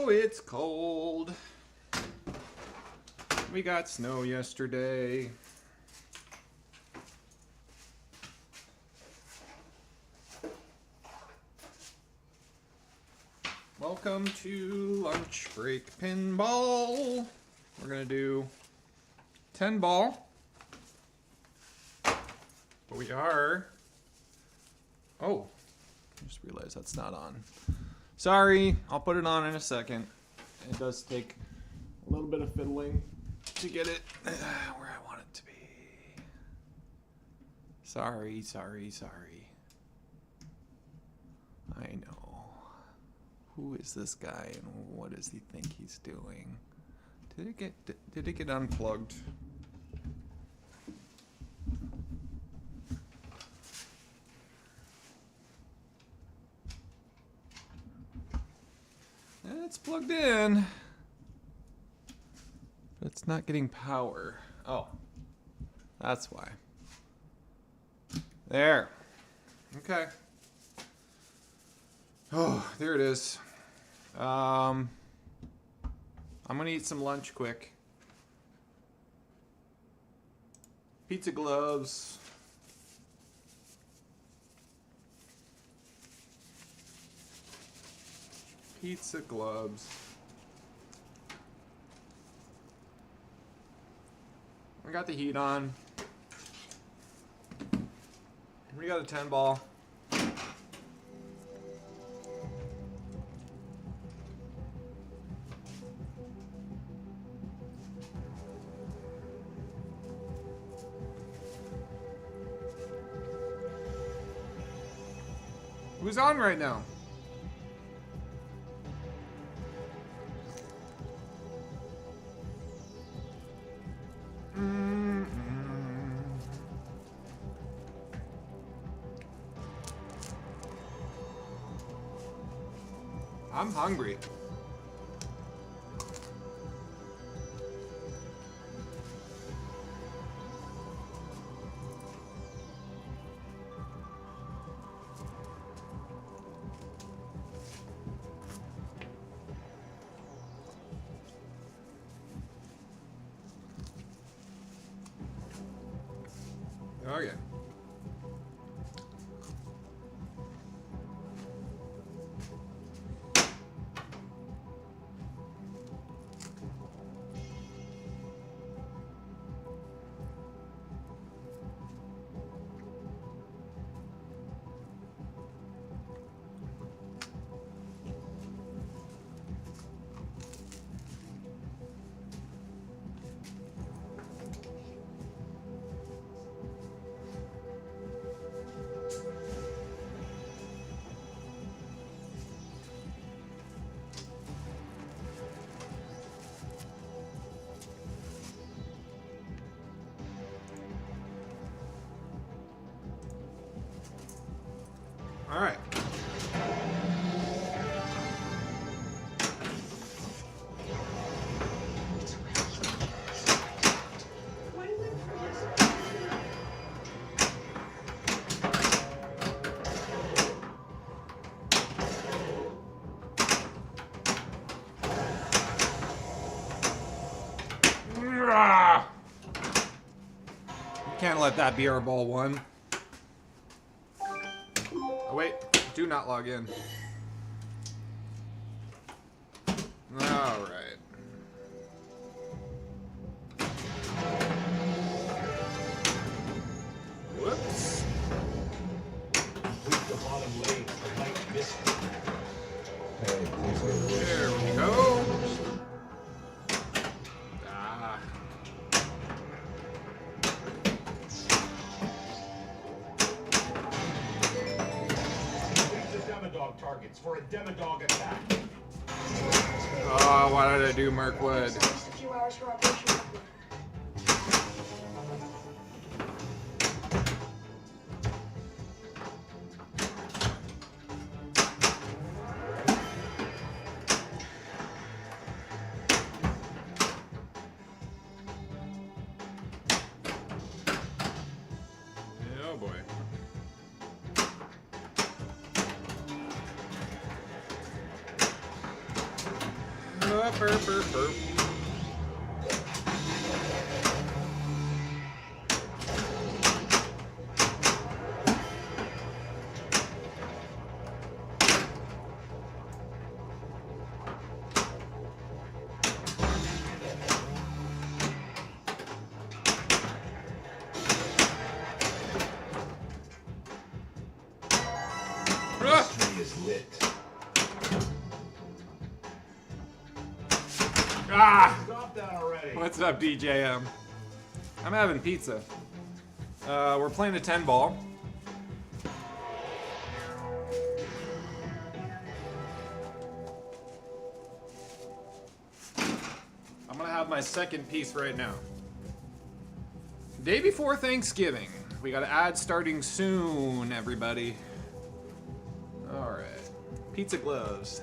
Oh, it's cold. We got snow yesterday. Welcome to lunch break pinball. We're gonna do 10 ball. But we are. Oh, I just realized that's not on. Sorry, I'll put it on in a second. It does take a little bit of fiddling to get it where I want it to be. Sorry. I know. Who is this guy and what does he think he's doing? Did it get unplugged? It's plugged in, but it's not getting power. Oh, that's why. There. Okay. Oh, there it is. I'm gonna eat some lunch quick. Pizza gloves. Pizza gloves. We got the heat on. We got a 10 ball. Who's on right now? I'm hungry. Okay. All right. Can't let that be our ball one. Oh, wait, do not log in. All right. Whoops. The bottom lane, like this. There we go. Ah. Demodog targets for a Demodog attack. Oh, why did I do Mirkwood? Just a few hours for operation. Oh boy. Burp, burp, burp. Mystery is lit. Ah! Stop that already. What's up, DJM? I'm having pizza. We're playing the 10 ball. I'm gonna have my second piece right now. Day before Thanksgiving. We got ads starting soon, everybody. Alright. Pizza gloves.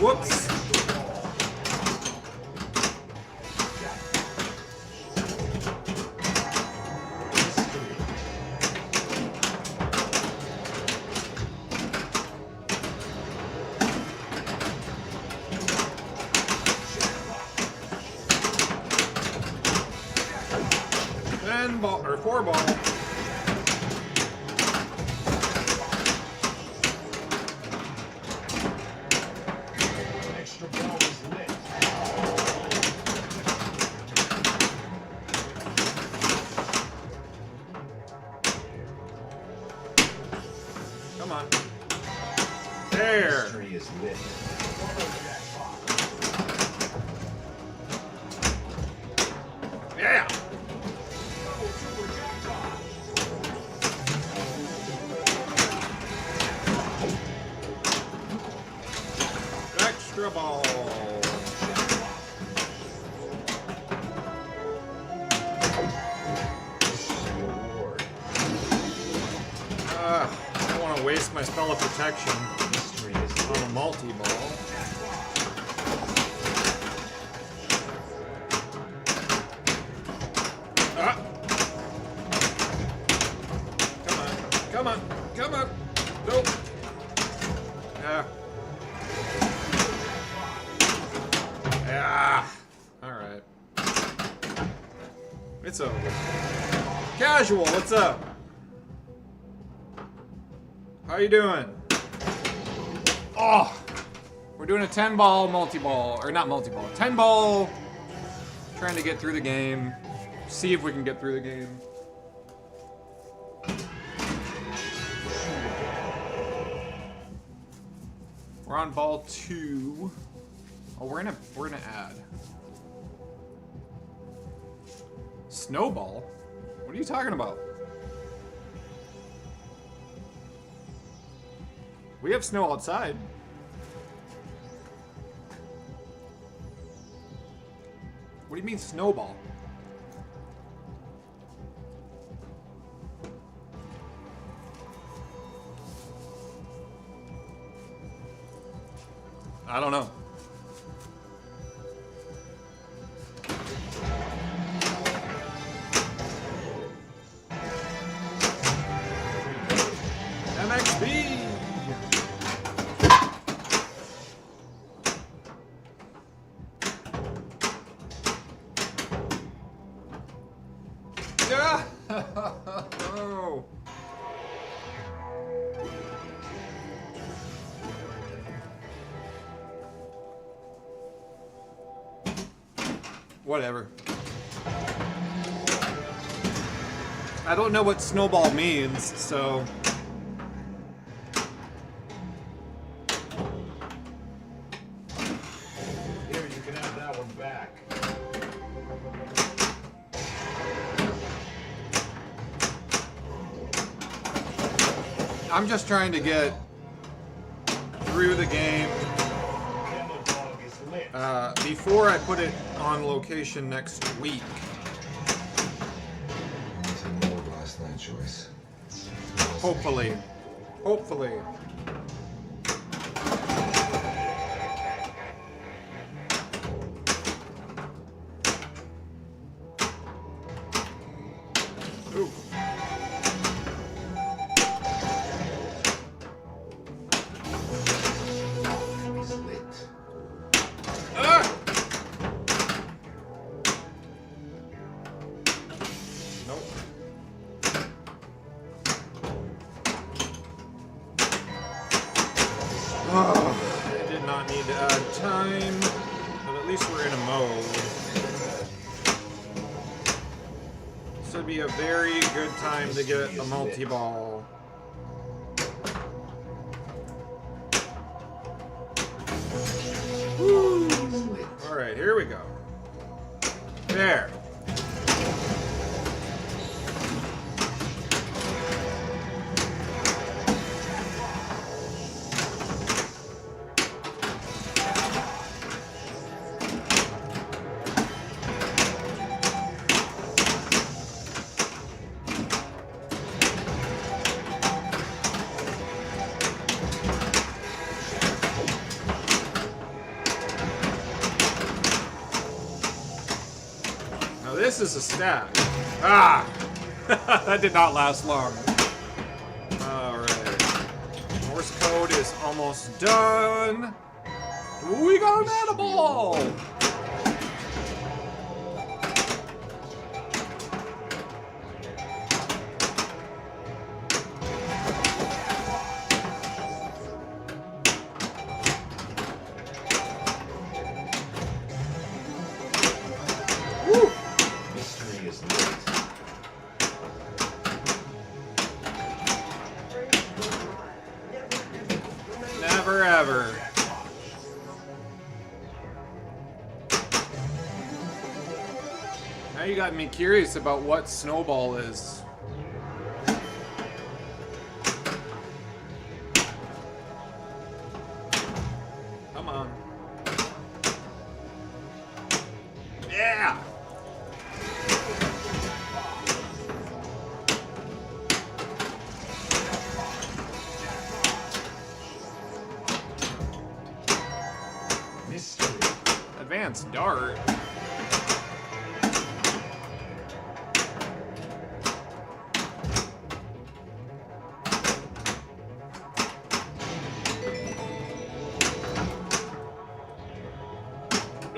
Whoops. Ten ball or 4 ball. Extra ball is lit. Come on. There. Mystery is lit. Yeah. Super jackpot. Extra ball. Reward. I don't want to waste my spell of protection Mystery is on lit. a multi-ball. Ah. Come on. Come on. Come on. Nope. Yeah. Yeah. All right. It's over. Casual, what's up? How you doing? Oh, we're doing a 10 ball multi-ball, or not multi-ball, 10 ball. Trying to get through the game. See if we can get through the game. We're on ball 2. Oh, we're in an ad. Snowball? What are you talking about? We have snow outside. What do you mean snowball? I don't know. MXB! Yeah! Oh. Whatever. I don't know what snowball means, so... Here, you can have that one back. I'm just trying to get through the game before I put it on location next week. I know last night, Joyce. Hopefully. Hopefully. Ooh. It's lit. Ah! Nope. Oh, I did not need to add time, but at least we're in a mode. This would be a very good time to get a multi-ball. Woo! Alright, here we go. There. Now this is a stack. Ah! That did not last long. Alright. Morse code is almost done. We got an edible! Woo! Mystery is lit. Never ever. Now you got me curious about what Snowball is. Come on. Yeah! Mystery. Advanced dart.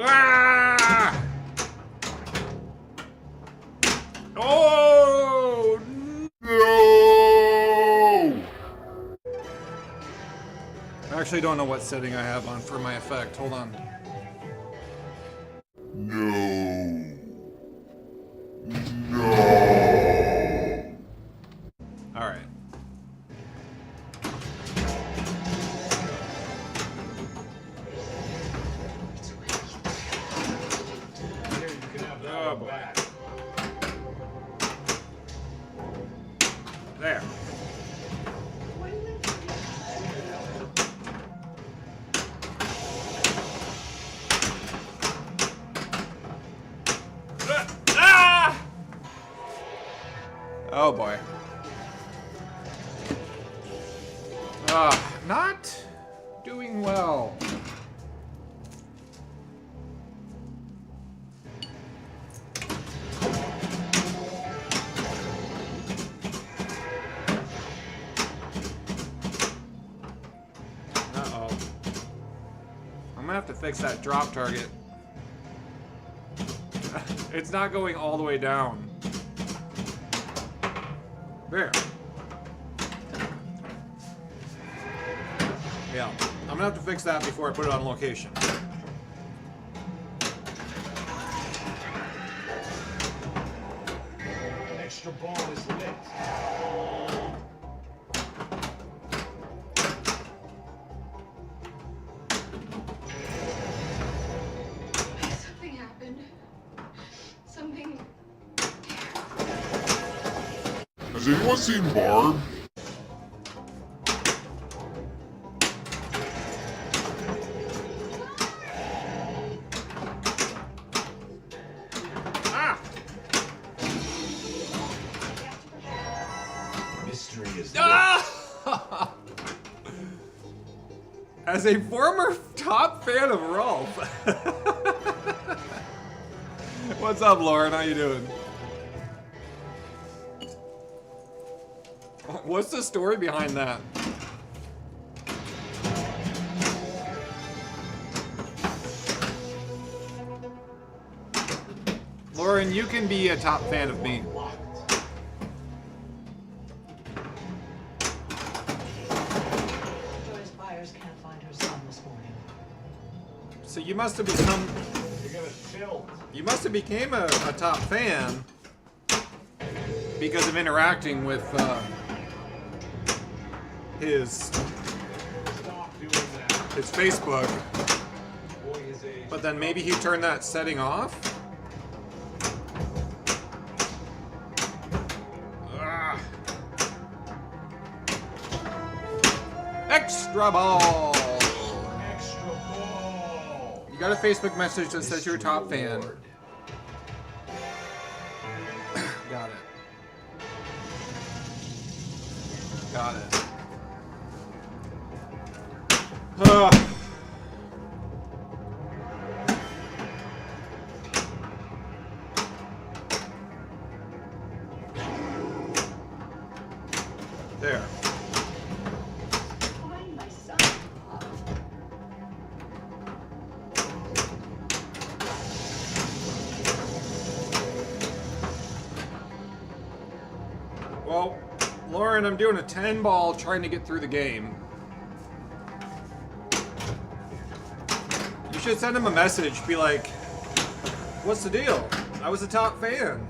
Ah! Oh no! I actually don't know what setting I have on for my effect. Hold on. No. All right. Here, you can have that Oh, one boy. back. There. Ah! Oh boy. Not doing well. Uh-oh. I'm gonna have to fix that drop target. It's not going all the way down. There. Yeah, I'm gonna have to fix that before I put it on location. An extra ball is lit. Something happened. Something. Has anyone seen Barb? As a former top fan of Rolf. What's up, Lauren? How you doing? What's the story behind that? Lauren, you can be a top fan of me. Joyce Byers can't find her son this morning. So you must have become... You're gonna tilt. You must have became a top fan because of interacting with his Stop doing that. his Facebook. Boy his age. But then maybe he turned that setting off. Ah. Extra ball. Extra ball. You got a Facebook message that says you're a top fan. Award. Got it. Got it. There. Find my son. Well, Lauren, I'm doing a 10 ball trying to get through the game. You should send him a message, be like, what's the deal? I was a top fan.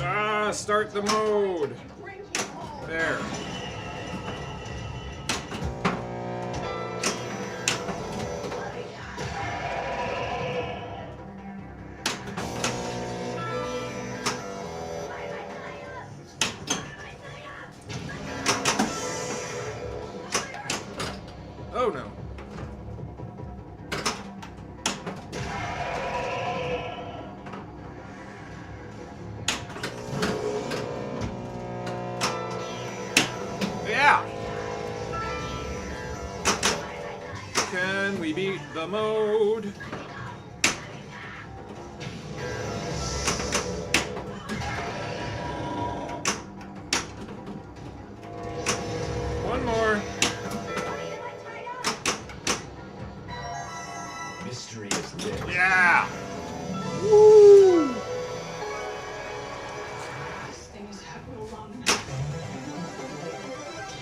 Ah, start the mode. Bring you home. There. Oh no. Yeah. Can we beat the mode? One more. Mystery is lit. Yeah. Woo. This thing is happening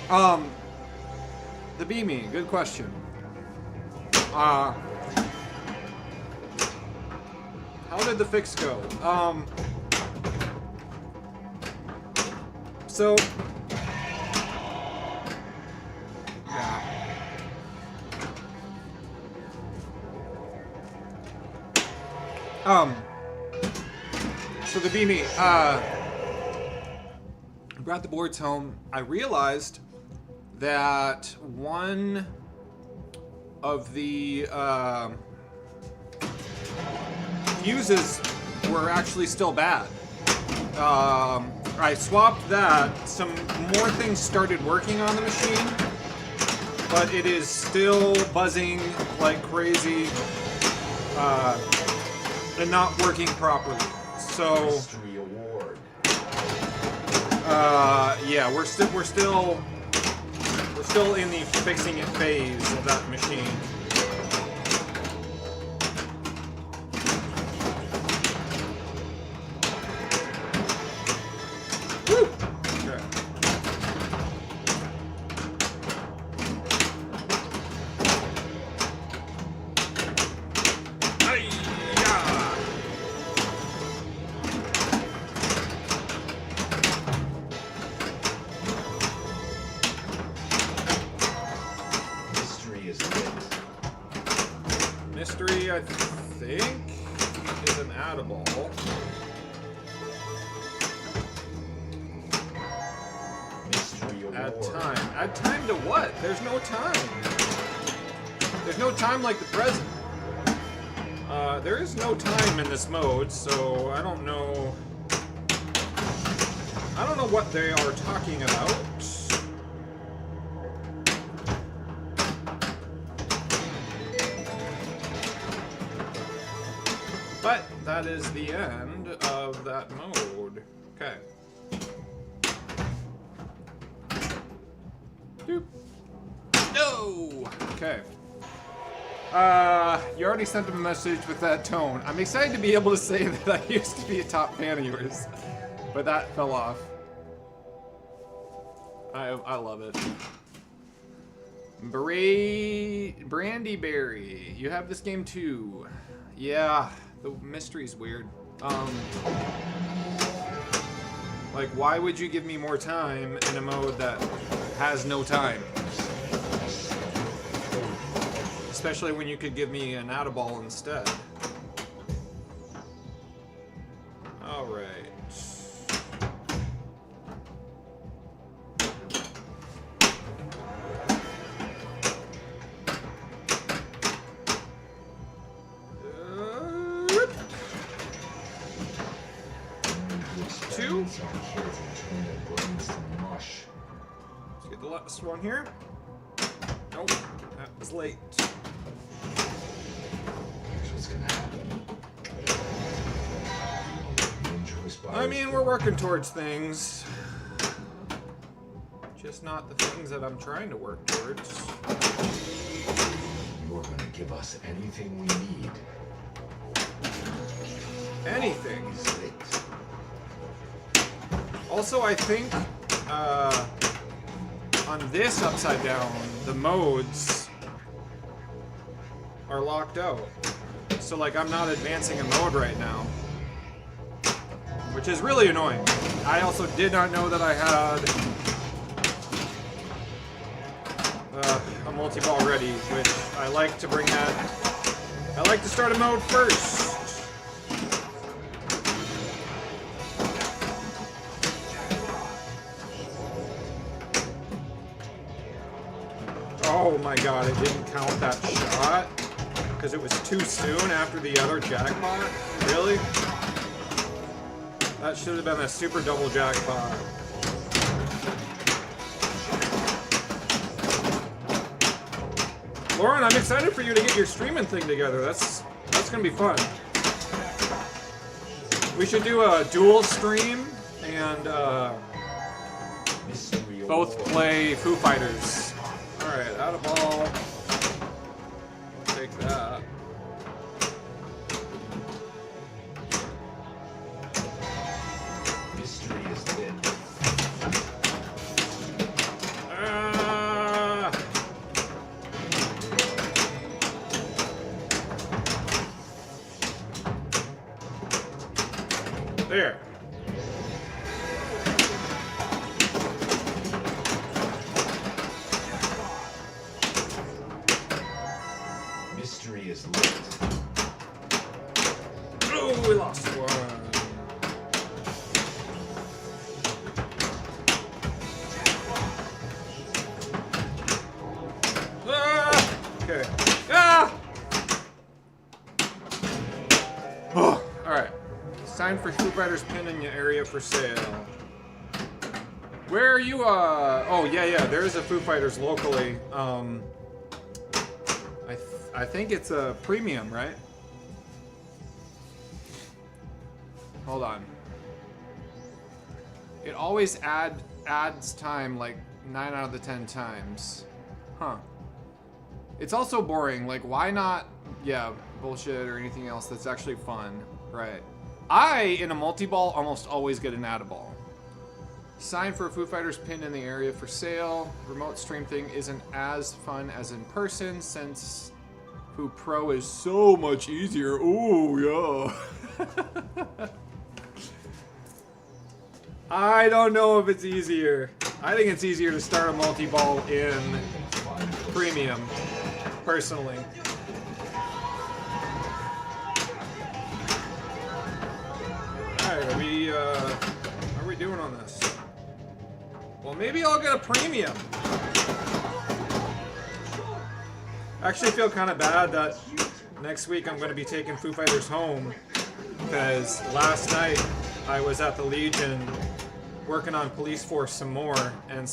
along. The Beamy, good question. How did the fix go? So yeah. So the Beamy, I brought the boards home. I realized that one of the fuses were actually still bad. I swapped that. Some more things started working on the machine, but it is still buzzing like crazy and not working properly. So Mystery award. yeah, we're still in the fixing it phase of that machine. Woo! Okay. Hi-ya! Mystery is lit. Mystery, I think, is an add-a-ball. Mystery award. Add time. Add time to what? There's no time. There's no time like the present. There is no time in this mode, so I don't know. I don't know what they are talking about. But that is the end of that mode. Okay. Doop. No! Okay. You already sent him a message with that tone. I'm excited to be able to say that I used to be a top fan of yours, but that fell off. I love it. Brandy Berry, you have this game too. Yeah, the mystery's weird. Like, why would you give me more time in a mode that has no time? Especially when you could give me an Add-a-Ball instead. Alright. Two. Let's get the last one here. Nope, that was late. Here's what's gonna happen. I mean, we're working towards things. Just not the things that I'm trying to work towards. You're gonna give us anything we need. Anything. Slit. Also, I think on this Upside Down, the modes are locked out. So, like, I'm not advancing a mode right now, which is really annoying. I also did not know that I had a multi-ball ready, which I like to bring that. I like to start a mode first. Oh my god, it didn't count that shot because it was too soon after the other jackpot? Really? That should have been a super double jackpot. Lauren, I'm excited for you to get your streaming thing together. That's gonna be fun. We should do a dual stream and both play Foo Fighters. Alright, out of ball. Take that. Mystery is lit. There. Mystery is lit. Oh, we lost one. Okay. Ah! Oh, alright. Sign for Foo Fighters pin in your area for sale. Where are you, oh, yeah, there is a Foo Fighters locally. I think it's a premium, right? Hold on. It always adds time like 9 out of the 10 times. Huh. It's also boring. Like, why not, yeah, bullshit or anything else that's actually fun. Right. In a multi-ball, almost always get an Add-a-Ball. Sign for a Foo Fighters pin in the area for sale. Remote stream thing isn't as fun as in person since Foo Pro is so much easier. Oh, yeah. I don't know if it's easier. I think it's easier to start a multi-ball in premium, personally. Alright, how are we doing on this? Well, maybe I'll get a premium. I actually feel kind of bad that next week I'm going to be taking Foo Fighters home because last night I was at the Legion working on Police Force some more, and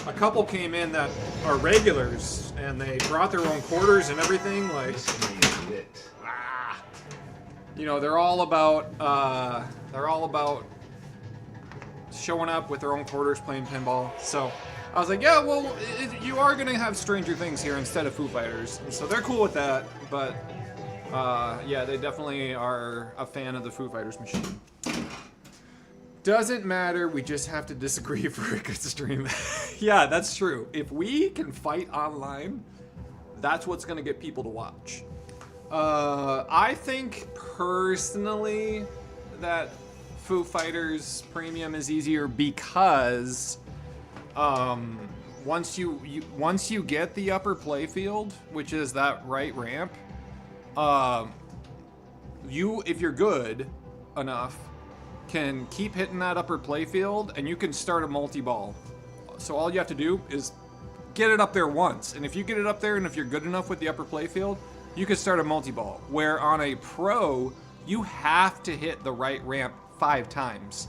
a couple came in that are regulars, and they brought their own quarters and everything. Like, Mystery is lit. you know, they're all about showing up with their own quarters playing pinball. So I was like, yeah, well, you are gonna have Stranger Things here instead of Foo Fighters, and so they're cool with that. But yeah, they definitely are a fan of the Foo Fighters machine. Doesn't matter, we just have to disagree for a good stream. Yeah, that's true. If we can fight online, that's what's gonna get people to watch. I think personally that Foo Fighters Premium is easier because once you get the upper playfield, which is that right ramp, if you're good enough, can keep hitting that upper playfield, and you can start a multi-ball. So all you have to do is get it up there once, and if you get it up there, and if you're good enough with the upper playfield, you can start a multi-ball. Where on a pro, you have to hit the right ramp 5 times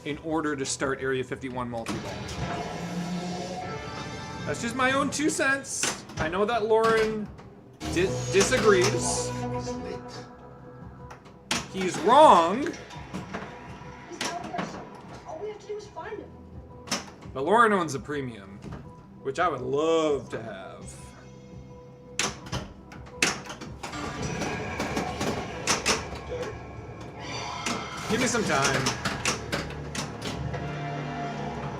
in order to start Area 51 multi-ball. That's just my own 2 cents. I know that Lauren disagrees. Is lit. He's wrong. He's our person. All we have to do is find him. But Lauren owns a premium, which I would love to have. Give me some time.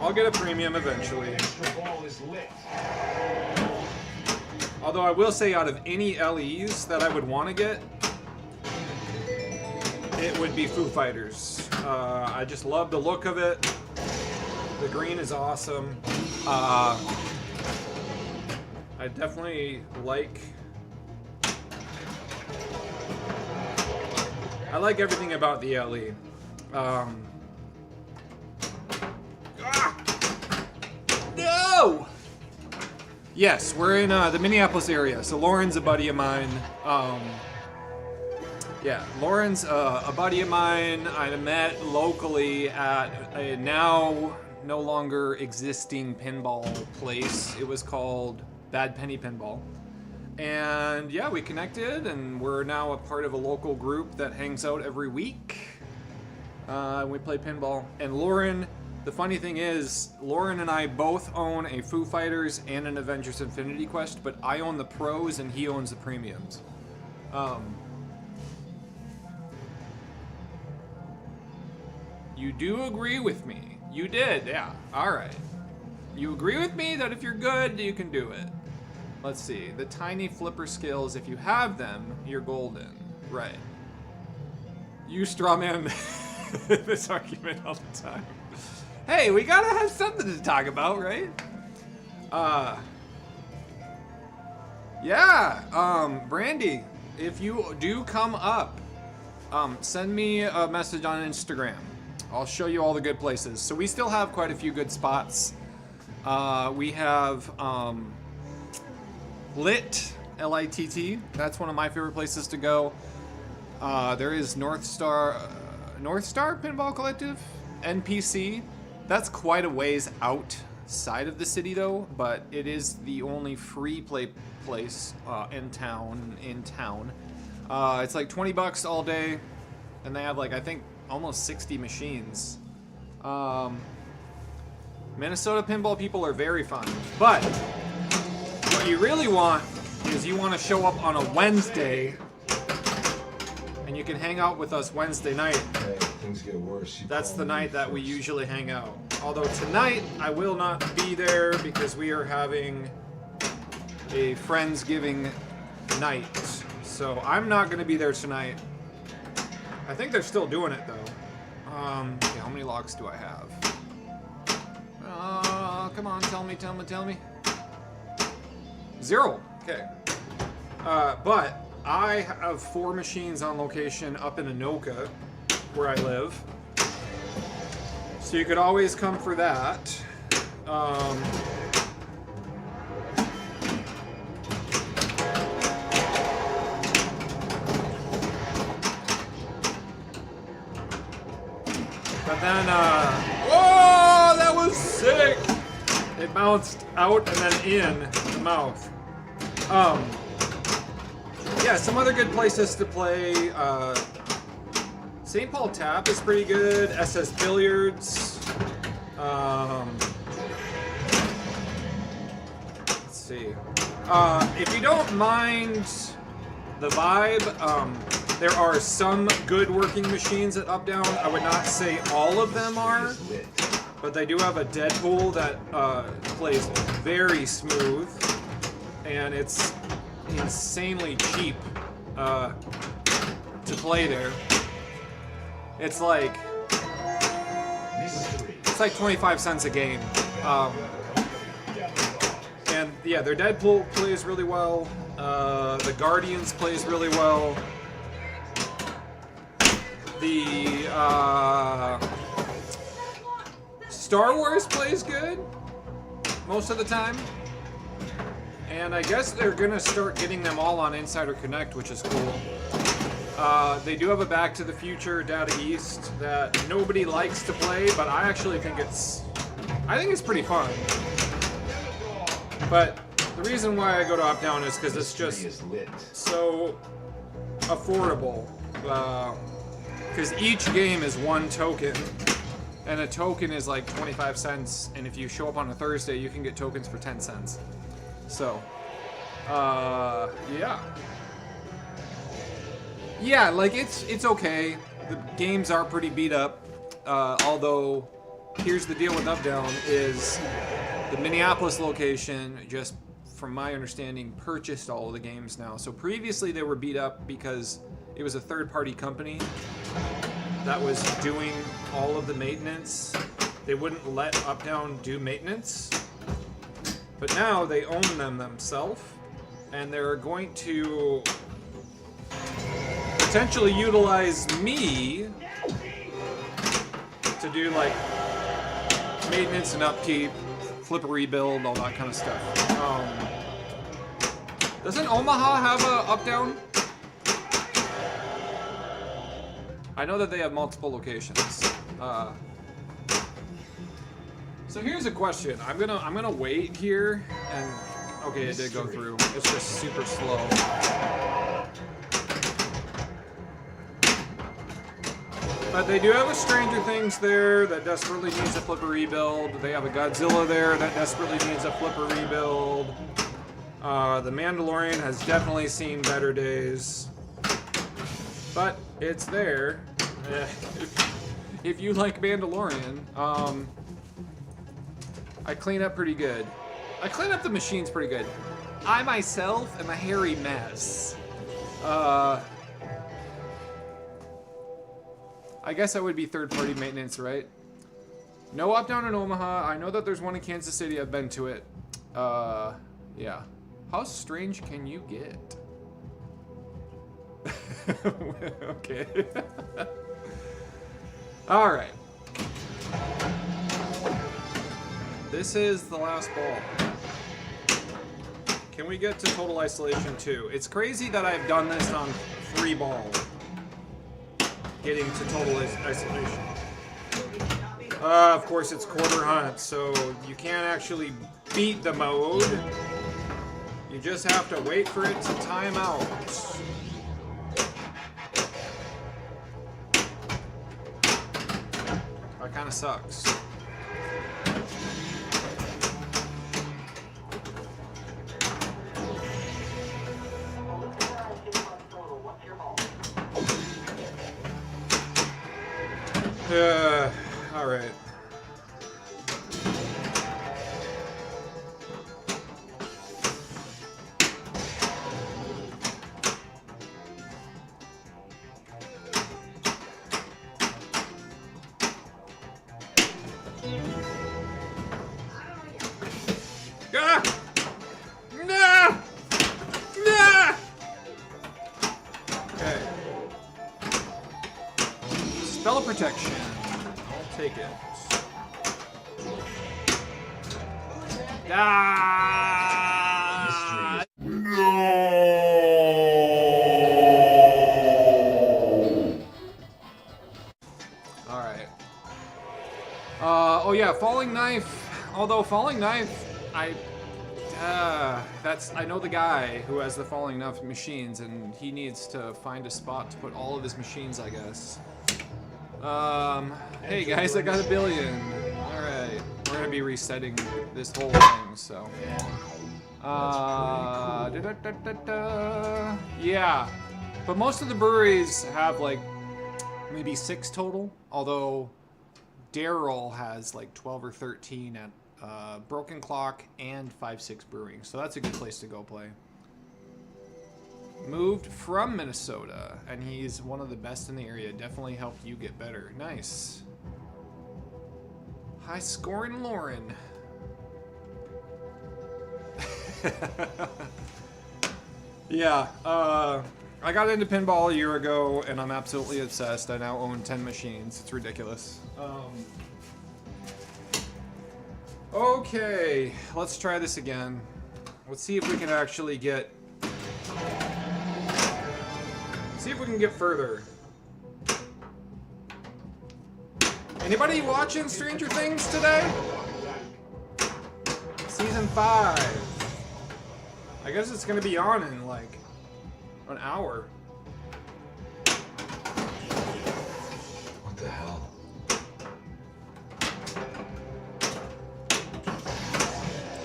I'll get a premium eventually. Extra ball is lit. Although I will say, out of any LEs that I would want to get, it would be Foo Fighters. I just love the look of it. The green is awesome. I definitely like... I like everything about the LE. No! Yes, we're in the Minneapolis area. So Lauren's a buddy of mine. Yeah, Lauren's a buddy of mine. I met locally at a now no longer existing pinball place. It was called Bad Penny Pinball. And yeah, we connected, and we're now a part of a local group that hangs out every week. We play pinball. And Lauren, the funny thing is, Lauren and I both own a Foo Fighters and an Avengers Infinity Quest, but I own the pros and he owns the premiums. You do agree with me. You did, yeah. All right. You agree with me that if you're good, you can do it. Let's see. The tiny flipper skills, if you have them, you're golden. Right. You strawman this argument all the time. Hey, we gotta have something to talk about, right? Yeah, Brandy, if you do come up, send me a message on Instagram. I'll show you all the good places. So we still have quite a few good spots. We have Lit, L-I-T-T. That's one of my favorite places to go. There is North Star Pinball Collective, NPC. That's quite a ways outside of the city though, but it is the only free play place in town. It's like $20 all day, and they have like, I think, almost 60 machines. Minnesota pinball people are very fun, but what you really want is you want to show up on a Wednesday, and you can hang out with us Wednesday night. Hey, things get worse. That's the night that we usually hang out. Although tonight I will not be there because we are having a Friendsgiving night. So I'm not going to be there tonight. I think they're still doing it though. Okay, how many locks do I have? Come on, tell me. 0. Okay. But I have 4 machines on location up in Anoka, where I live. So you could always come for that. But then, whoa! It bounced out and then in the mouth. Yeah, some other good places to play. St. Paul Tap is pretty good. SS Billiards. Let's see. If you don't mind the vibe, there are some good working machines at Up Down. I would not say all of them are, but they do have a Deadpool that plays very smooth, and it's insanely cheap to play there. It's like 25 cents a game. And yeah, their Deadpool plays really well. The Guardians plays really well. The Star Wars plays good most of the time. And I guess they're gonna start getting them all on Insider Connect, which is cool. They do have a Back to the Future Data East that nobody likes to play, but I actually think it's pretty fun. But the reason why I go to Up Down is because it's just so affordable. Because each game is one token, and a token is like 25 cents, and if you show up on a Thursday, you can get tokens for 10 cents. So, yeah. Yeah, like, it's okay. The games are pretty beat up, although, here's the deal with Up Down, is the Minneapolis location, just from my understanding, purchased all of the games now. So previously they were beat up because it was a third-party company that was doing all of the maintenance. They wouldn't let Up Down do maintenance. But now they own them themselves, and they're going to potentially utilize me to do like maintenance and upkeep, flip a rebuild, all that kind of stuff. Doesn't Omaha have a Up Down? I know that they have multiple locations. So here's a question. I'm gonna wait here, and okay, it did go through. It's just super slow. But they do have a Stranger Things there that desperately needs a flip a rebuild. They have a Godzilla there that desperately needs a flip a rebuild. The Mandalorian has definitely seen better days, but it's there. If you like Mandalorian, I clean up pretty good. I clean up the machines pretty good. I myself am a hairy mess. I guess that would be third-party maintenance, right? No Up Down in Omaha. I know that there's one in Kansas City. I've been to it. Yeah. How strange can you get? Okay. All right. This is the last ball. Can we get to Total Isolation 2? It's crazy that I've done this on 3 balls. Getting to Total Isolation. Of course, it's quarter hunt, so you can't actually beat the mode. You just have to wait for it to time out. That kind of sucks. All right. Ah! Nah! Nah! Okay. Spell of protection. I'll take it. Ah! No! Alright. Oh yeah, Falling Knife. Although falling knife, I know the guy who has the falling knife machines, and he needs to find a spot to put all of his machines, I guess. Hey guys, I got $1 billion. All right, we're gonna be resetting this whole thing, so. Yeah, but most of the breweries have like maybe 6 total, although Daryl has like 12 or 13 at Broken Clock and 5-6 Brewing, so that's a good place to go play. Moved from Minnesota, and he's one of the best in the area. Definitely helped you get better. Nice. High scoring Lauren. Yeah, I got into pinball a year ago, and I'm absolutely obsessed. I now own 10 machines. It's ridiculous. Okay, let's try this again. Let's see if we can actually get... See if we can get further. Anybody watching Stranger Things today? Season 5. I guess it's gonna be on in like an hour. What the hell?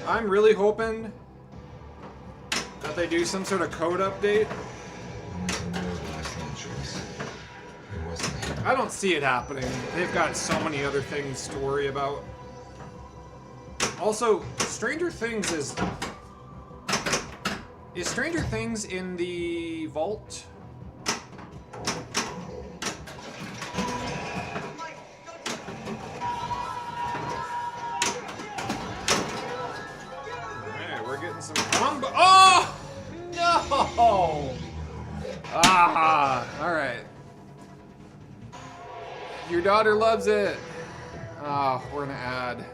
I'm really hoping that they do some sort of code update. I don't see it happening. They've got so many other things to worry about. Also, Stranger Things is Stranger Things in the vault? Alright, we're getting some combo. Oh! No! Ah! Alright. Your daughter loves it. Oh, we're gonna add.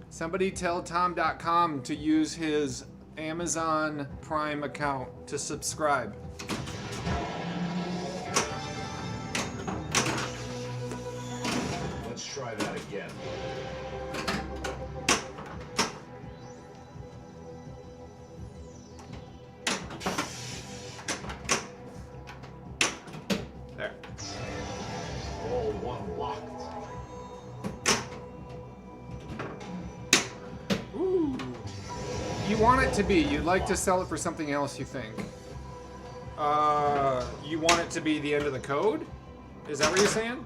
Somebody tell Tom.com to use his Amazon Prime account to subscribe. Let's try that again. There. All one locked. Ooh. You want it to be. You'd like to sell it for something else, you think. You want it to be the end of the code? Is that what you're saying?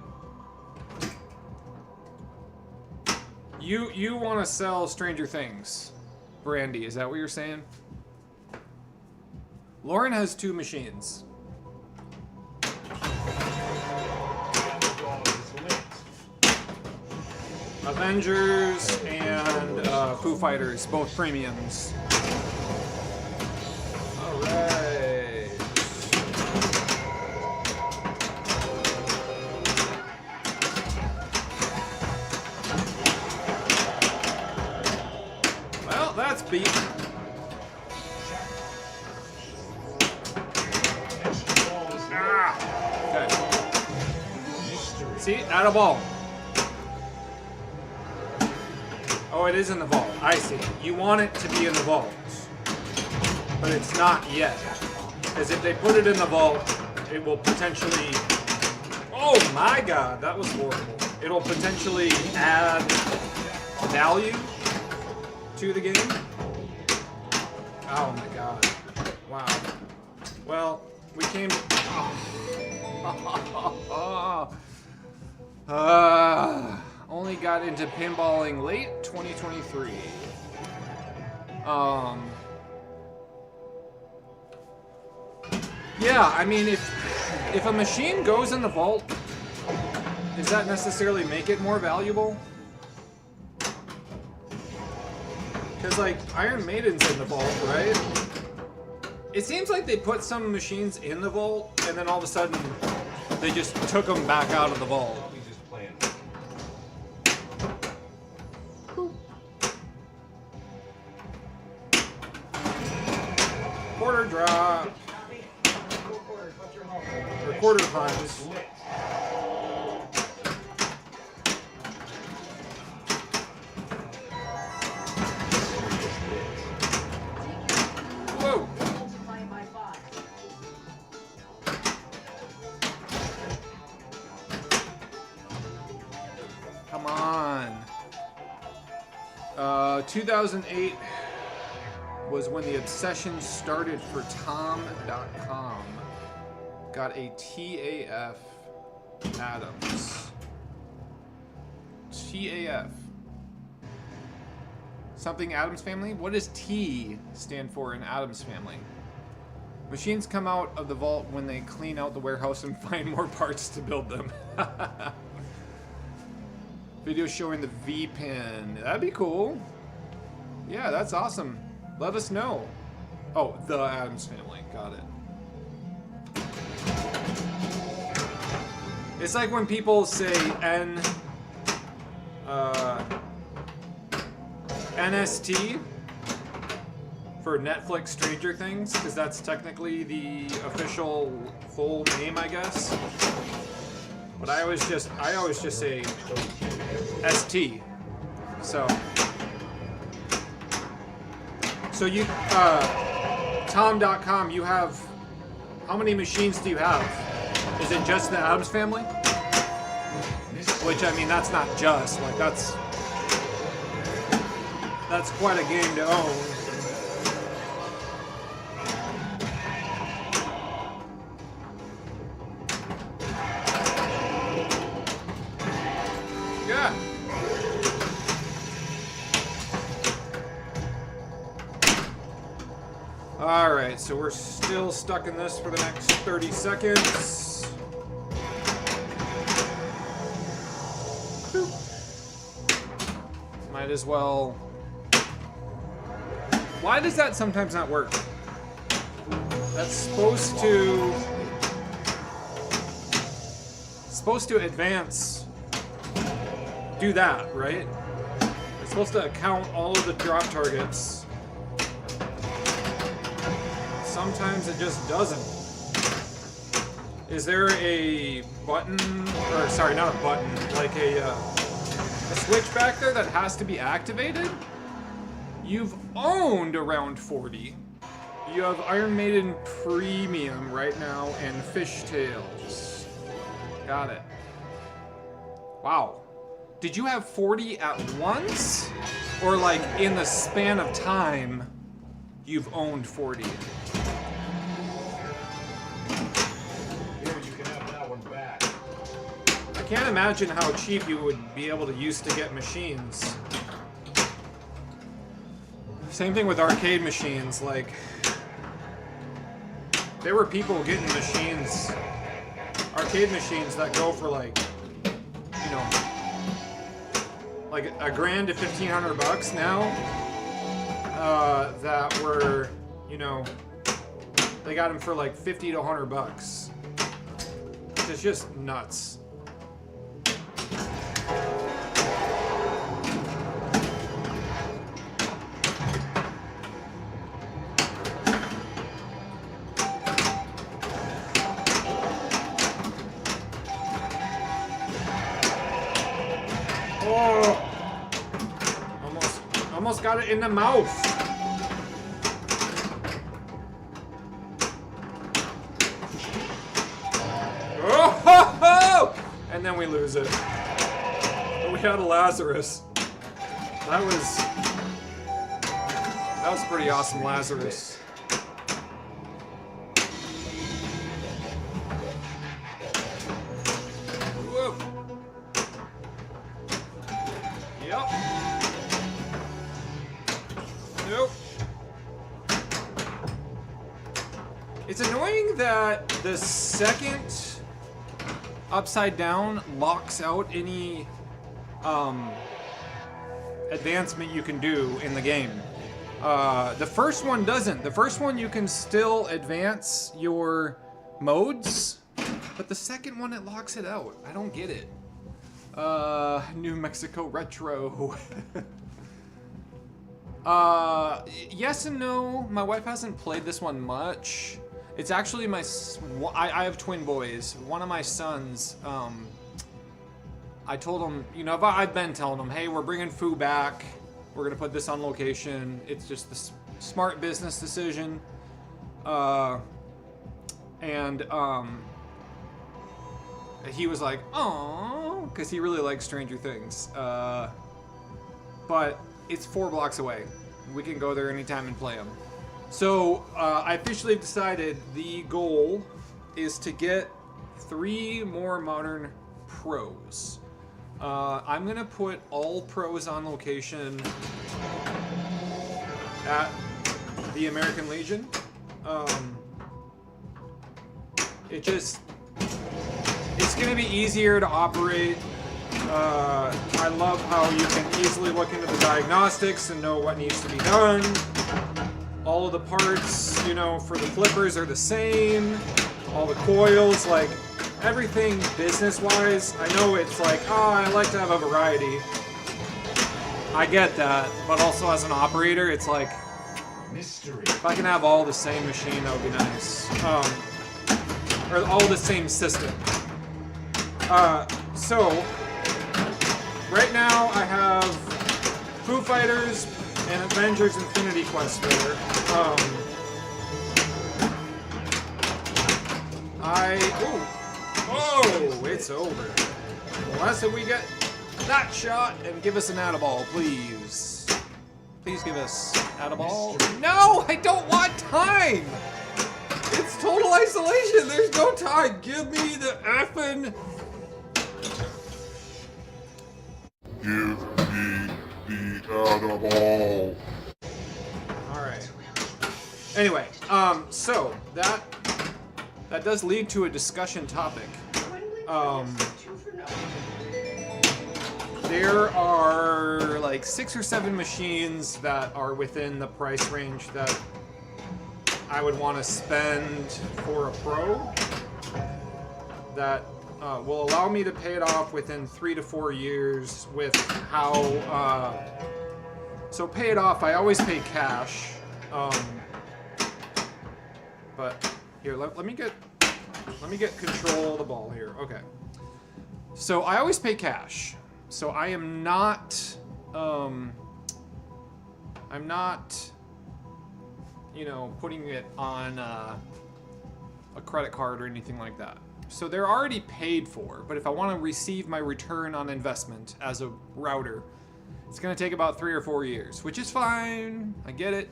You want to sell Stranger Things, Brandy, is that what you're saying? Lauren has 2 machines. Avengers and Foo Fighters, both premiums. Alright. Well, that's beat. Ah! Okay. See, add a ball. Oh, it is in the vault. I see. You want it to be in the vault. But it's not yet. Because if they put it in the vault, it will potentially... Oh my god, that was horrible. It'll potentially add value to the game. Oh my god. Wow. Well, we came... Only got into pinballing late 2023. Yeah, I mean, if a machine goes in the vault, does that necessarily make it more valuable? Because, like, Iron Maiden's in the vault, right? It seems like they put some machines in the vault, and then all of a sudden, they just took them back out of the vault. Quarter drop. quarter times. Lit. Whoa! Multiply it by 5. Come on. 2008 was when the obsession started for Tom.com. Got a TAF Adams. TAF. Something Adams Family? What does T stand for in Adams Family? Machines come out of the vault when they clean out the warehouse and find more parts to build them. Video showing the V pin. That'd be cool. Yeah, that's awesome. Let us know. Oh, the Adams Family. Got it. It's like when people say NST for Netflix Stranger Things, because that's technically the official full name, I guess. But I always just say ST. So you Tom.com, you have, how many machines do you have? Is it just the Adams Family? Which, I mean, that's not just, like, that's quite a game to own. Yeah. Alright, so we're still stuck in this for the next 30 seconds. Boop. Might as well. Why does that sometimes not work? That's supposed to advance. Do that, right? It's supposed to count all of the drop targets. Sometimes it just doesn't. Is there a button, or sorry, not a button, like a switch back there that has to be activated? You've owned around 40. You have Iron Maiden Premium right now and Fishtails. Got it. Wow. Did you have 40 at once? Or like in the span of time, you've owned 40? Here, you can have that one back. I can't imagine how cheap you would be able to use to get machines. Same thing with arcade machines, like, there were people getting machines, arcade machines that go for like, you know, like $1,000 to $1,500 now, that were, you know, they got them for like $50 to $100. It's just nuts. Oh, almost got it in the mouth. Oh, and then we lose it. But we had a Lazarus. That was pretty awesome, Lazarus. Whoa. Yep. Nope. It's annoying that the second upside down locks out any advancement you can do in the game. The first one doesn't. The first one you can still advance your modes, but the second one it locks it out. I don't get it. New Mexico Retro. Yes and no. My wife hasn't played this one much. It's actually I have twin boys. One of my sons, I told him, you know, I've been telling him, hey, we're bringing Foo back. We're going to put this on location. It's just the smart business decision. He was like, oh, because he really likes Stranger Things. But it's 4 blocks away. We can go there anytime and play them. So I officially have decided the goal is to get 3 more modern pros. I'm gonna put all pros on location at the American Legion. It's gonna be easier to operate. I love how you can easily look into the diagnostics and know what needs to be done. All of the parts, you know, for the flippers are the same. All the coils, like everything business-wise. I know it's like, oh, I like to have a variety. I get that, but also as an operator, it's like, Mystery. if I can have all the same machine, that would be nice. Or all the same system. So, right now I have Foo Fighters and Avengers Infinity Quest there. Oh, it's over. Unless we get that shot and give us an Add-a-Ball, please. Please give us Add-a-Ball. No, I don't want time! It's total isolation, there's no time. Give me the effing... Give me the Add-a-Ball. Alright. Anyway, so that does lead to a discussion topic. There are like 6 or 7 machines that are within the price range that I would want to spend for a pro that will allow me to pay it off within 3 to 4 years with how... so pay it off, I always pay cash. But here, let me get control of the ball here. Okay. So I always pay cash. So I am not, you know, putting it on a credit card or anything like that. So they're already paid for, but if I want to receive my return on investment as a router, it's going to take about 3 or 4 years, which is fine. I get it.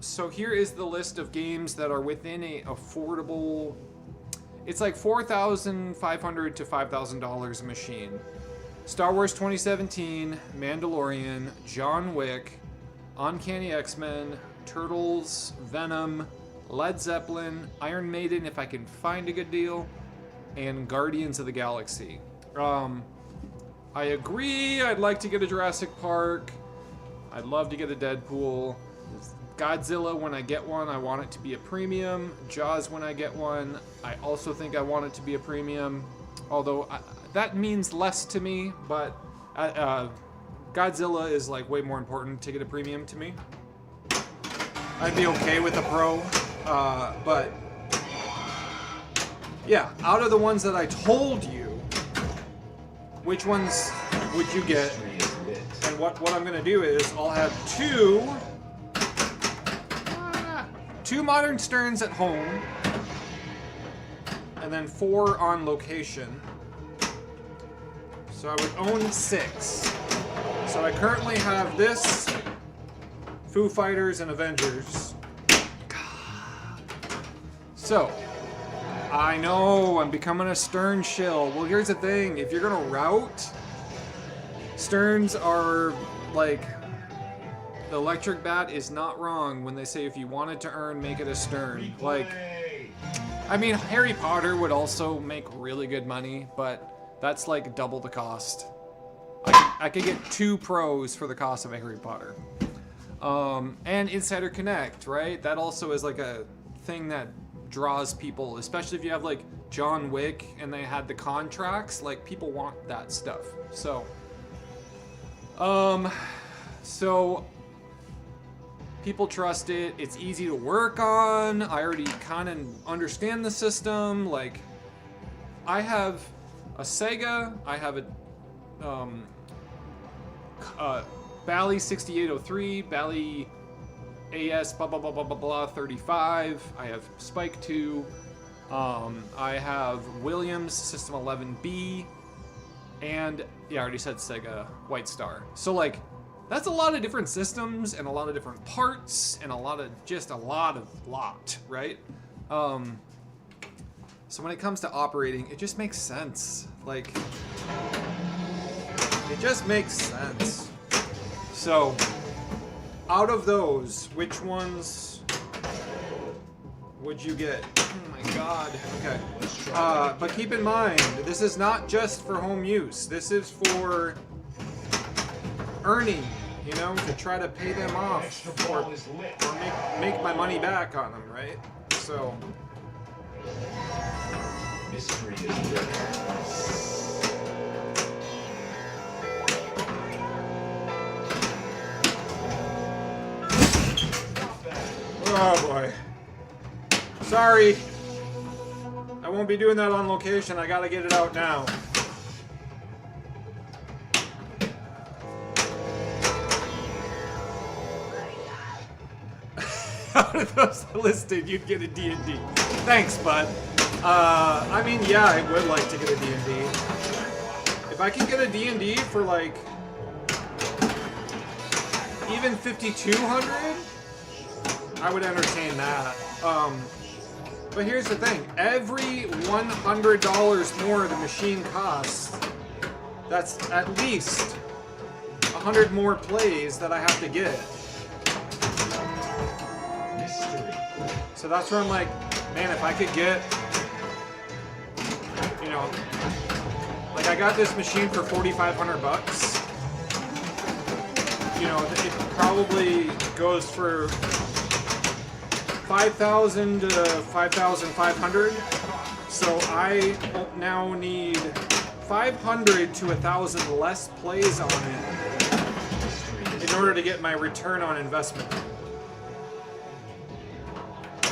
So here is the list of games that are within a affordable... It's like $4,500 to $5,000 a machine. Star Wars 2017, Mandalorian, John Wick, Uncanny X-Men, Turtles, Venom, Led Zeppelin, Iron Maiden if I can find a good deal, and Guardians of the Galaxy. I agree, I'd like to get a Jurassic Park. I'd love to get a Deadpool. Godzilla, when I get one, I want it to be a premium. Jaws, when I get one, I also think I want it to be a premium. Although, that means less to me, but Godzilla is like way more important to get a premium to me. I'd be okay with a pro, but yeah, out of the ones that I told you, which ones would you get? And what I'm gonna do is I'll have two modern Sterns at home, and then 4 on location. So I would own 6. So I currently have this, Foo Fighters, and Avengers. So, I know, I'm becoming a Stern shill. Well, here's the thing, if you're gonna route, Sterns are, like, the electric bat is not wrong when they say if you wanted to earn, make it a Stern. Like, I mean, Harry Potter would also make really good money, but that's like double the cost. I could get 2 pros for the cost of a Harry Potter. And Insider Connect, right? That also is like a thing that draws people, especially if you have like John Wick and they had the contracts, like people want that stuff. So People trust it. It's easy to work on. I already kind of understand the system. Like, I have a Sega. I have a Bally 6803, Bally AS blah blah blah blah blah blah 35. I have Spike 2. I have Williams System 11B, and yeah, I already said Sega White Star. So like, that's a lot of different systems and a lot of different parts and a lot, right? So when it comes to operating, it just makes sense. Like, it just makes sense. So, out of those, which ones would you get? Oh my god. Okay. But keep in mind, this is not just for home use. This is for earning, you know, to try to pay them off or make my money back on them, right? So. Mystery is ready. Oh boy. Sorry. I won't be doing that on location. I gotta get it out now. Out of those listed, you'd get a D&D. Thanks, bud. I mean, yeah, I would like to get a D&D. If I can get a D&D for like even 5,200, I would entertain that. But here's the thing: every $100 more the machine costs, that's at least 100 more plays that I have to get. So that's where I'm like, man, if I could get, you know, like I got this machine for $4,500. You know, it probably goes for 5,000 to 5,500. So I now need 500 to 1,000 less plays on it in order to get my return on investment.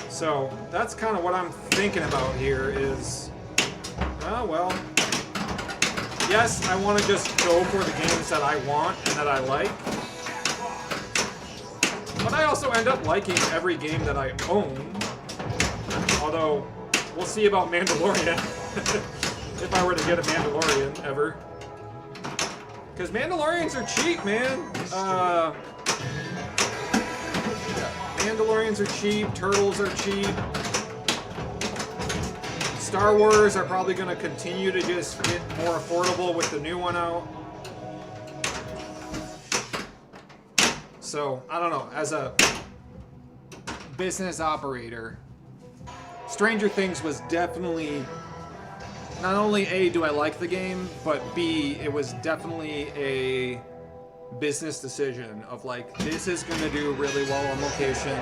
So that's kind of what I'm thinking about here is, oh well, yes, I want to just go for the games that I want and that I like. But I also end up liking every game that I own. Although, we'll see about Mandalorian. If I were to get a Mandalorian, ever. Because Mandalorians are cheap, man. Mandalorians are cheap, Turtles are cheap. Star Wars are probably going to continue to just get more affordable with the new one out. So, I don't know, as a business operator, Stranger Things was definitely, not only A, do I like the game, but B, it was definitely a business decision of like, this is going to do really well on location.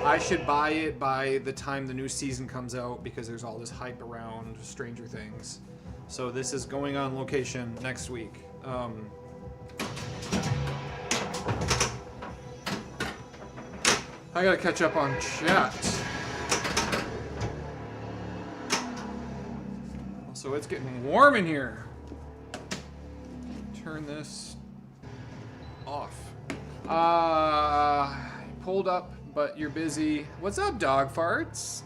I should buy it by the time the new season comes out because there's all this hype around Stranger Things. So this is going on location next week. I gotta catch up on chat. So it's getting warm in here. Turn this off. Pulled up, but you're busy. What's up, dog farts?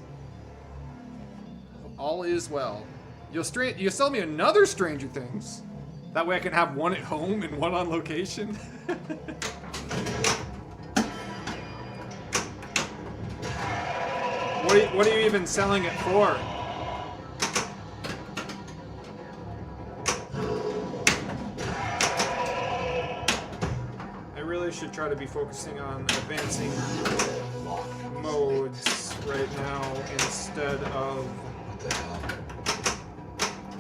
All is well. You'll sell me another Stranger Things. That way I can have one at home and one on location. What are you even selling it for? I really should try to be focusing on advancing modes right now instead of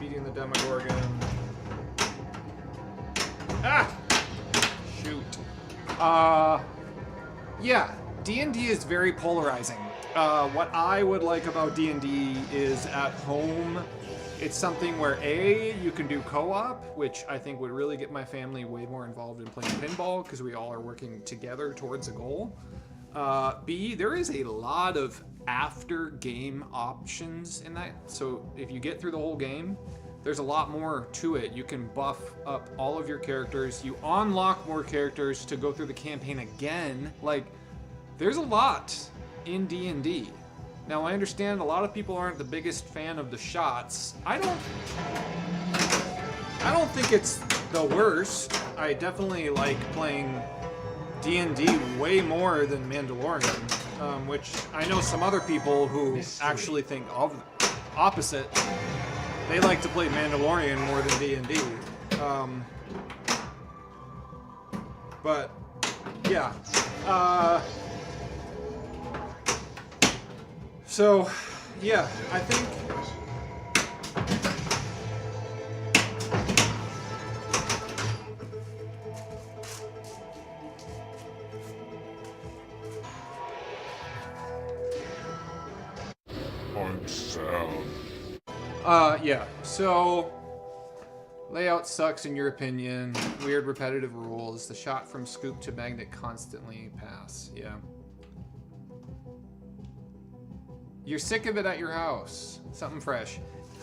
beating the Demogorgon. Ah! Shoot. Yeah, D&D is very polarizing. What I would like about D&D is at home, it's something where A, you can do co-op, which I think would really get my family way more involved in playing pinball because we all are working together towards a goal. B, there is a lot of after game options in that. So if you get through the whole game, there's a lot more to it. You can buff up all of your characters. You unlock more characters to go through the campaign again. Like, there's a lot in D&D. Now, I understand a lot of people aren't the biggest fan of the shots. I don't think it's the worst. I definitely like playing D&D way more than Mandalorian, which I know some other people who actually think of opposite. They like to play Mandalorian more than D&D. But yeah. So yeah, I think I'm sad. yeah, so layout sucks in your opinion. Weird repetitive rules. The shot from scoop to magnet constantly pass. Yeah. You're sick of it at your house. Something fresh.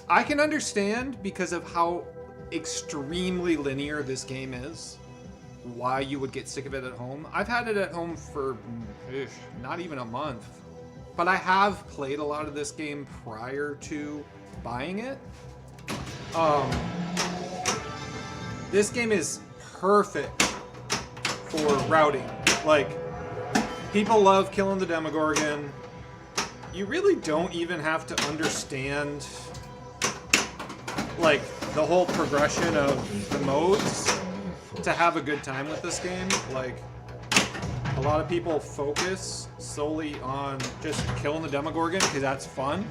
I can understand because of how extremely linear this game is, why you would get sick of it at home. I've had it at home for not even a month. But I have played a lot of this game prior to buying it. This game is perfect for routing. Like, people love killing the Demogorgon. You really don't even have to understand, like, the whole progression of the modes to have a good time with this game. Like, a lot of people focus solely on just killing the Demogorgon because that's fun.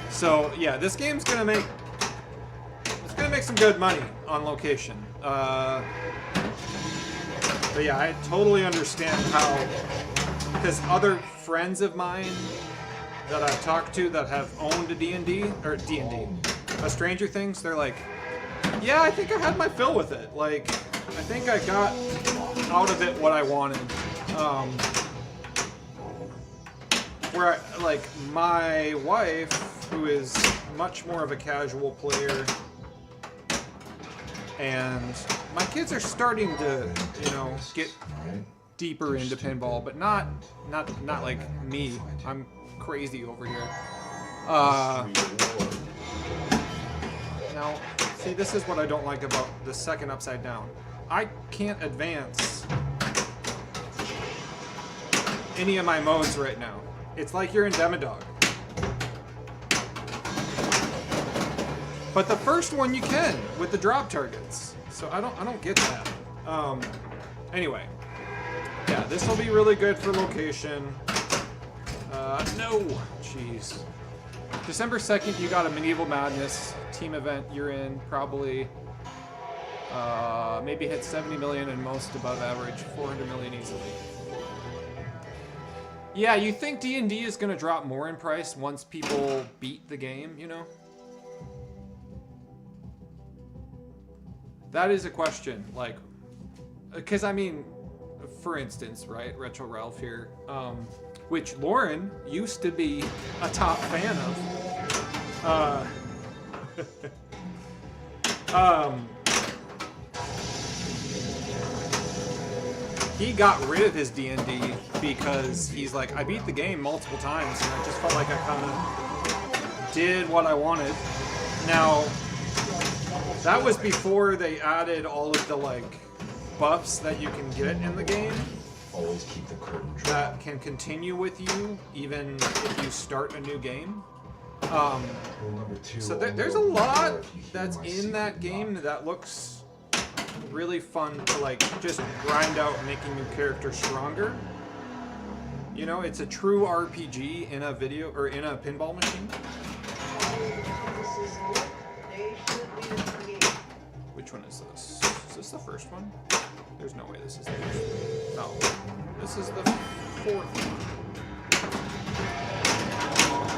So yeah, this game's gonna make some good money on location. But yeah, I totally understand how, because other friends of mine that I've talked to that have owned a D&D, or D&D, a Stranger Things, they're like, yeah, I think I had my fill with it. Like, I think I got out of it what I wanted. Where, like, my wife, who is much more of a casual player, and my kids are starting to, you know, get deeper into pinball, but not like me. I'm crazy over here. Now, see, this is what I don't like about the second upside down. I can't advance any of my modes right now. It's like you're in Demodog. But the first one you can with the drop targets. So I don't get that. Anyway. Yeah, this will be really good for location. No. Jeez. December 2nd, you got a Medieval Madness team event you're in, probably. Maybe hit 70 million and most above average, 400 million easily. Yeah, you think D&D is gonna drop more in price once people beat the game, you know? That is a question, like, because I mean, for instance, right, Retro Ralph here, which Lauren used to be a top fan of. He got rid of his D&D because he's like, I beat the game multiple times and I just felt like I kind of did what I wanted. Now, that was before they added all of the, like, buffs that you can get in the game. Always keep the curtain dry. That can continue with you even if you start a new game. So there's a lot that's in that game that looks really fun to, like, just grind out making your character stronger. You know, it's a true RPG in a video or in a pinball machine. Which one is this? Is this the first one? There's no way this is the first one. No. This is the fourth one.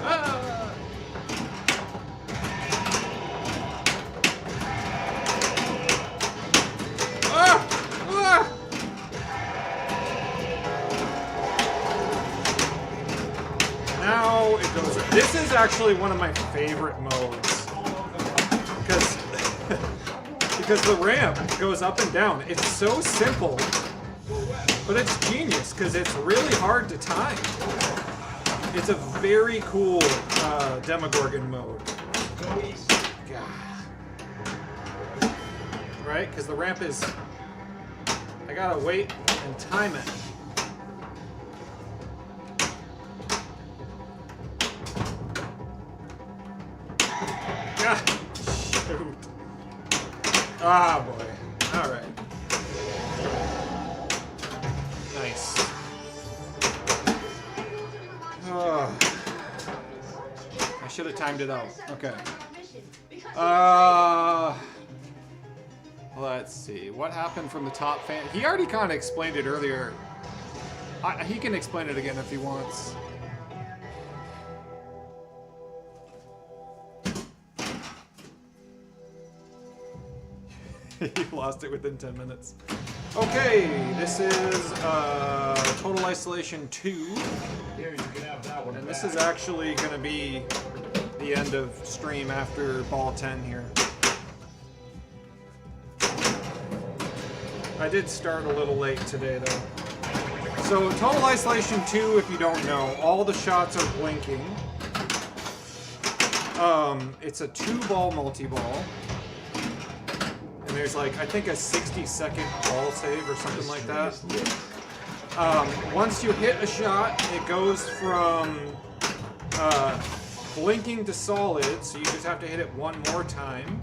Ah! actually one of my favorite modes because because the ramp goes up and down. It's so simple, but it's genius because it's really hard to time. It's a very cool Demogorgon mode. God. Right? Because the ramp is... I gotta wait and time it. Ah, shoot. Ah, boy. Alright. Nice. Oh. I should have timed it out. Okay. Let's see. What happened from the top fan? He already kind of explained it earlier. He can explain it again if he wants. He lost it within 10 minutes. Okay, this is Total Isolation 2. Here, you can have that one And back. this is actually going to be the end of stream after ball 10 here. I did start a little late today though. So Total Isolation 2, if you don't know, all the shots are blinking. It's a 2-ball multi-ball. And there's like, I think a 60-second ball save or something like that. Once you hit a shot, it goes from blinking to solid, so you just have to hit it one more time.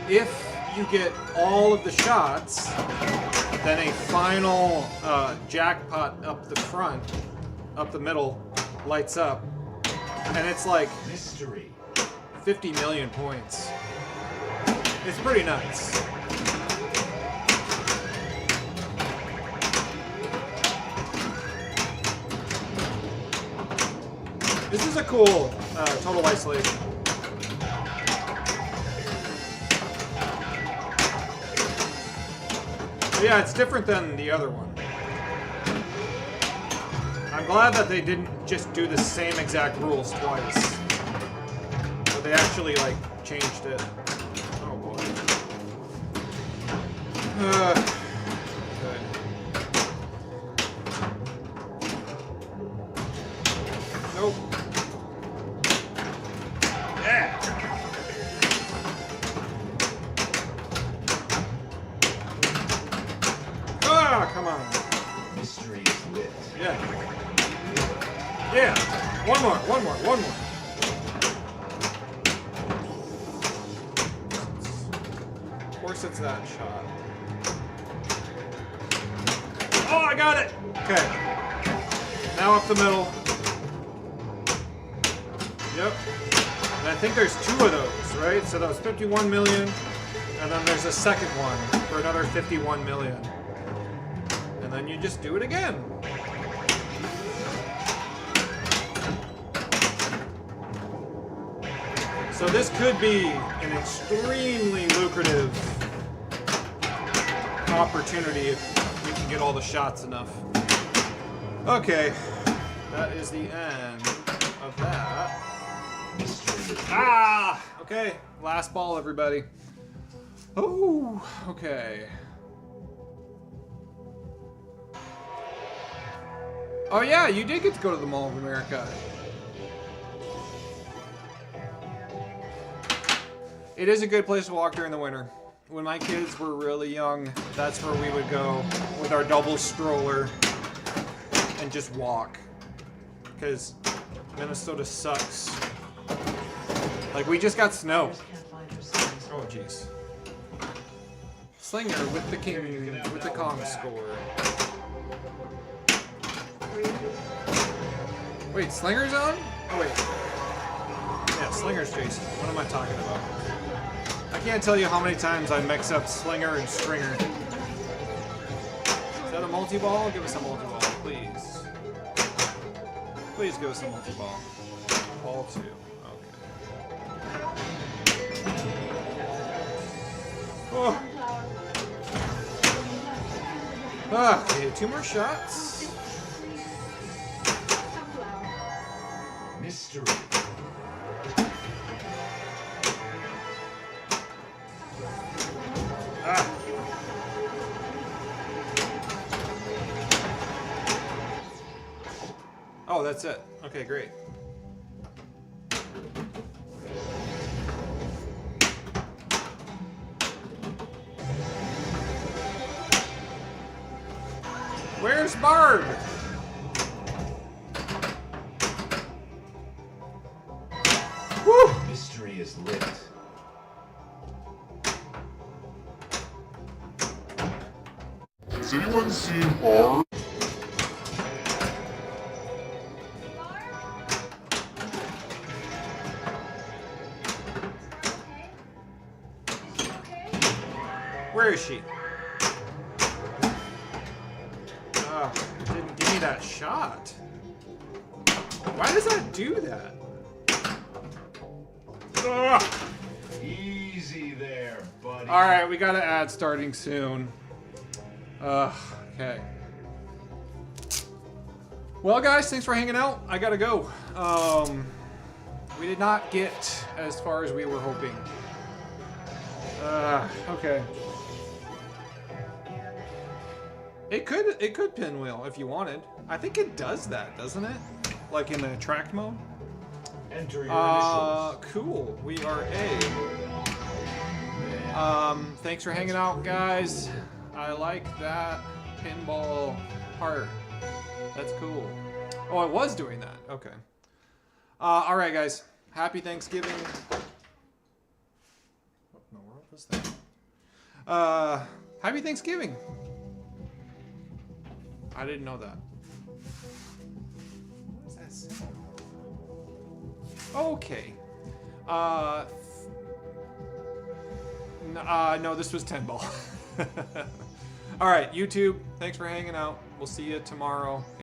If you get all of the shots, then a final jackpot up the front, up the middle, lights up. And it's like Mystery. 50 million points. It's pretty nuts. This is a cool Total Isolation. But yeah, it's different than the other one. I'm glad that they didn't just do the same exact rules twice. But they actually, like, changed it. Oh boy. Good. Nope. Yeah! Ah, come on. Mystery is lit. Yeah. Yeah. One more. Of course it's that shot. Oh, I got it! Okay. Now up the middle. Yep. And I think there's 2 of those, right? So that was 51 million. And then there's a second one for another 51 million. And then you just do it again. So this could be an extremely lucrative opportunity if we can get all the shots enough. Okay, that is the end of that. Ah! Okay, last ball, everybody. Oh, okay. Oh yeah, you did get to go to the Mall of America. It is a good place to walk during the winter. When my kids were really young, that's where we would go with our double stroller and just walk. Because Minnesota sucks. Like, we just got snow. Can't find her son this Oh, jeez. Slinger with the king, with the Kong score. Wait, Slinger's on? Oh, wait. Yeah, Slinger's Jason. What am I talking about? I can't tell you how many times I mix up Slinger and Stringer. Is that a multi-ball? Give us a multi-ball, please. Please give us a multi-ball. Ball 2. Okay. Oh. Okay, 2 more shots. Oh, that's it. Okay, great. Where's Barb? Woo! Mystery is lit. Has anyone seen Barb? Where is she? Didn't give me that shot. Why does that do that? Ugh. Easy there, buddy. All right, we got an ad starting soon. Okay. Well, guys, thanks for hanging out. I gotta go. We did not get as far as we were hoping. Okay. It could pinwheel if you wanted. I think it does that, doesn't it? Like in the track mode. Enter your initials. Cool. We are A. Thanks for hanging out, guys. I like that pinball part. That's cool. Oh, I was doing that. Okay. All right, guys. Happy Thanksgiving. What in the world was that? Happy Thanksgiving. I didn't know that. What is that symbol? Okay. No, this was 10 ball. All right, YouTube, thanks for hanging out. We'll see you tomorrow.